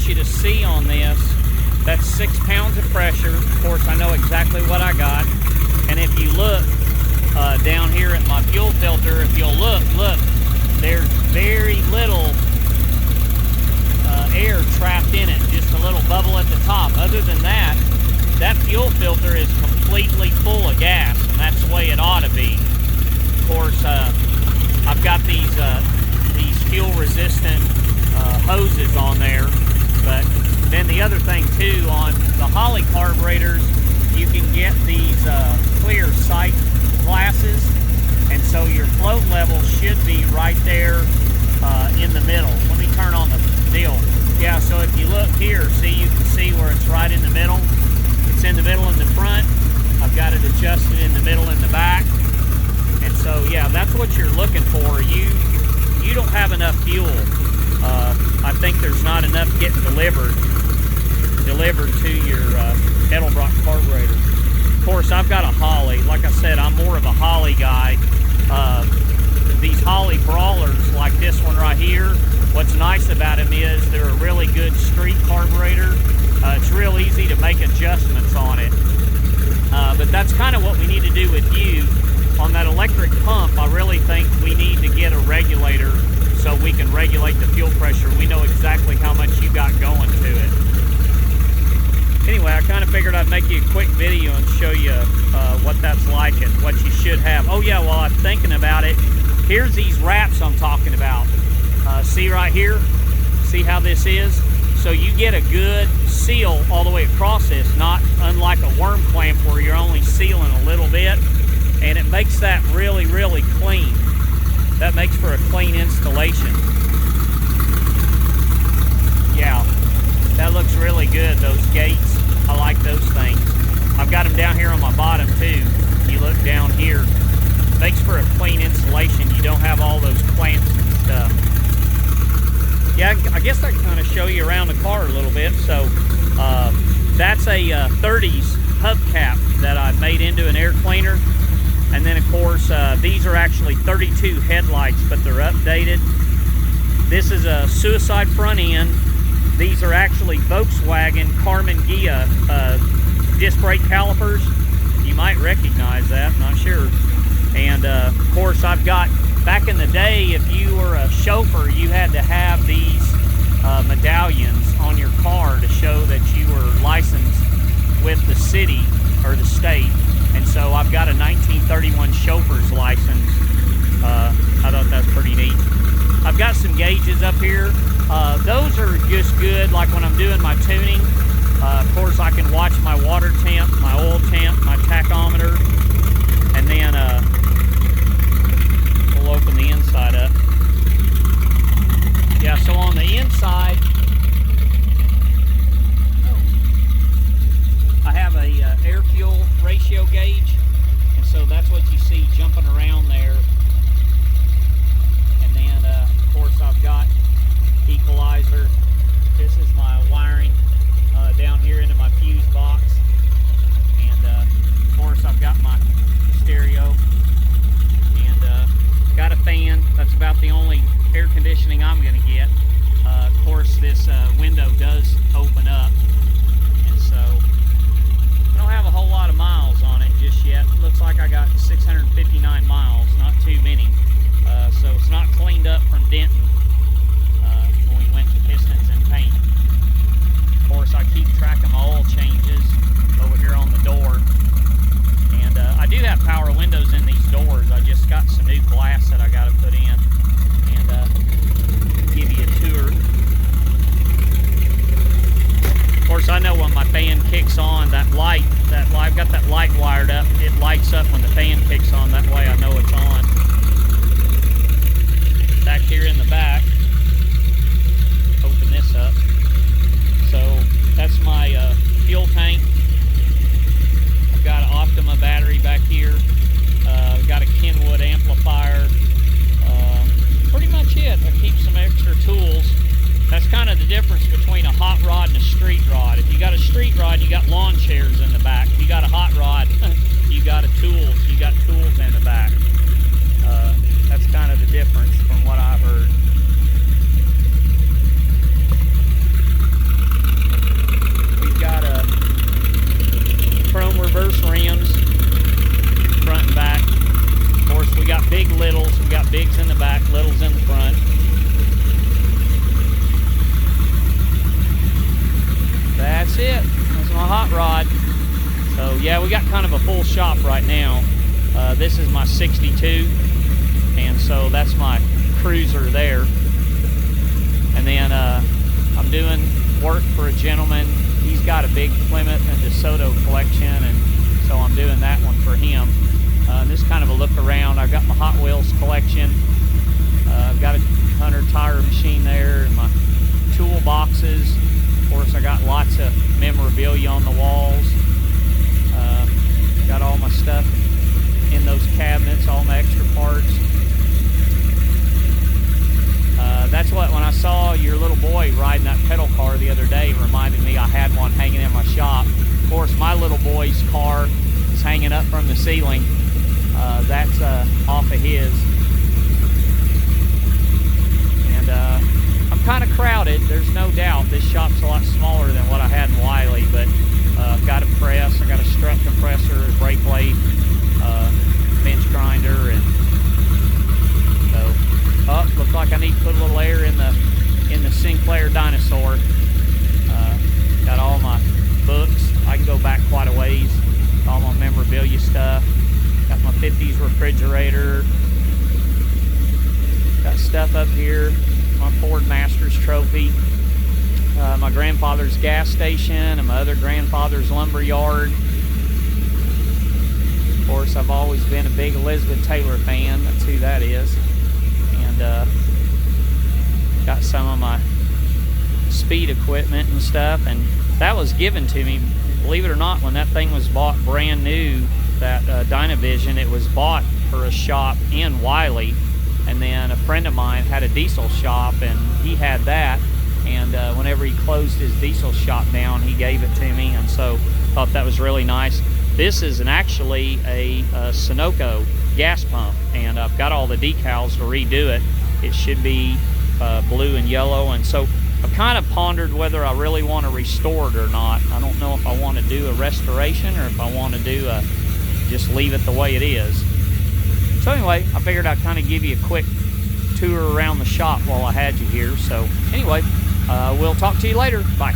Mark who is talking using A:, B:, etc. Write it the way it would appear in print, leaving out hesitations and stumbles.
A: want you to see on this, that's 6 pounds of pressure. Of course, I know exactly what I got. And if you look down here at my fuel filter, if you'll look, there's very little air trapped in it, just a little bubble at the top. Other than that, that fuel filter is completely full of gas, and that's the way it ought to be. Of course, I've got these fuel resistant hoses on there, but then the other thing too, on the Holley carburetors, you can get these clear sight glasses, and so your float level should be right there in the middle. Let me turn on the deal. Yeah, so if you look here, see, you can see where it's right in the middle. It's in the middle in the front. I've got it adjusted in the middle in the back. And so, yeah, that's what you're looking for. You don't have enough fuel. I think there's not enough getting delivered to your Edelbrock carburetor. Of course, I've got a Holley. Like I said, I'm more of a Holley guy. These Holley Brawlers, like this one right here, what's nice about them is they're a really good street carburetor. It's real easy to make adjustments on it. But that's kind of what we need to do with you. On that electric pump, I really think we need to get a regulator so we can regulate the fuel pressure. We know exactly how much you got going to it. Anyway, I kind of figured I'd make you a quick video and show you what that's like and what you should have. Oh yeah, while I'm thinking about it, here's these wraps I'm talking about. See right here? See how this is? So you get a good seal all the way across this, not unlike a worm clamp where you're only sealing a little bit, and it makes that really, really clean. That makes for a clean installation. Yeah, that looks really good, those gates. I like those things. I've got them down here on my bottom too. You look down here, makes for a clean installation. You don't have all those clamps and stuff. Yeah, I guess I can kind of show you around the car a little bit. So that's a 30s hubcap that I made into an air cleaner. And then of course, these are actually 32 headlights, but they're updated. This is a Suicide front end. These are actually Volkswagen Karmann Ghia disc brake calipers. You might recognize that, I'm not sure. And of course, I've got, back in the day, if you were a chauffeur, you had to have these medallions on your car to show that you were licensed with the city or the state. And so I've got a 1931 chauffeur's license. I thought that's pretty neat. I've got some gauges up here. Those are just good, like when I'm doing my tuning. Of course, I can watch my water temp, my oil temp, my tachometer, and then we'll open the inside up. Yeah, so on the inside, I have a air-fuel ratio gauge, and so that's what you see jumping around there. And then, of course, I've got equalizer. This is my wiring down here into my fuse box, and of course I've got my stereo and got a fan. That's about the only air conditioning I'm going to get. Of course, this window does open up, and so I don't have a whole lot of miles on it just yet. Looks like I got 659 miles, not too many. So it's not cleaned up from Denton when we went to pistons and paint. Of course, I keep track of my oil changes over here on the door. And I do have power windows in these doors. I just got some new glass that I got to put in and give you a tour. Of course, I know when my fan kicks on, that light, I've got that light wired up. It lights up when the fan kicks on. That way I know it's on. Back here in the back, open this up. So that's my fuel tank. I've got an Optima battery back here. I've got a Kenwood amplifier. Pretty much it. I keep some extra tools. That's kind of the difference between a hot rod and a street rod. If you got a street rod, you got lawn chairs in the back. If you got a hot rod, you got tools. You got tools in the back. That's kind of the difference from what I've heard. hot rod. So yeah, we got kind of a full shop right now. This is my 62, and so that's my cruiser there. And then I'm doing work for a gentleman. He's got a big Plymouth and DeSoto collection, and so I'm doing that one for him. Just kind of a look around. I've got my Hot Wheels collection. I've got a Hunter tire machine there, and my tool boxes. Of course, I got lots of memorabilia on the walls. Got all my stuff in those cabinets, all my extra parts. That's what, when I saw your little boy riding that pedal car the other day, it reminded me I had one hanging in my shop. Of course, my little boy's car is hanging up from the ceiling. That's off of his. And I'm kind of crowded, there's no doubt. This shop's a lot smaller than what I had in Wiley, but I've got a press, I got a strut compressor, a brake plate, bench grinder, and so, looks like I need to put a little air in the Sinclair Dinosaur. Got all my books. I can go back quite a ways. All my memorabilia stuff. Got my 50s refrigerator. Got stuff up here. My Ford Masters trophy. My grandfather's gas station and my other grandfather's lumber yard. Of course, I've always been a big Elizabeth Taylor fan. That's who that is. And got some of my speed equipment and stuff, and that was given to me, believe it or not, when that thing was bought brand new, that Dynavision. It was bought for a shop in Wiley, and then a friend of mine had a diesel shop, and he had that, and whenever he closed his diesel shop down, he gave it to me, and so thought that was really nice. This is actually a Sunoco gas pump, and I've got all the decals to redo it. It should be blue and yellow, and so I've kind of pondered whether I really want to restore it or not. I don't know if I want to do a restoration or if I want to do just leave it the way it is. So anyway, I figured I'd kind of give you a quick tour around the shop while I had you here. So anyway, we'll talk to you later. Bye.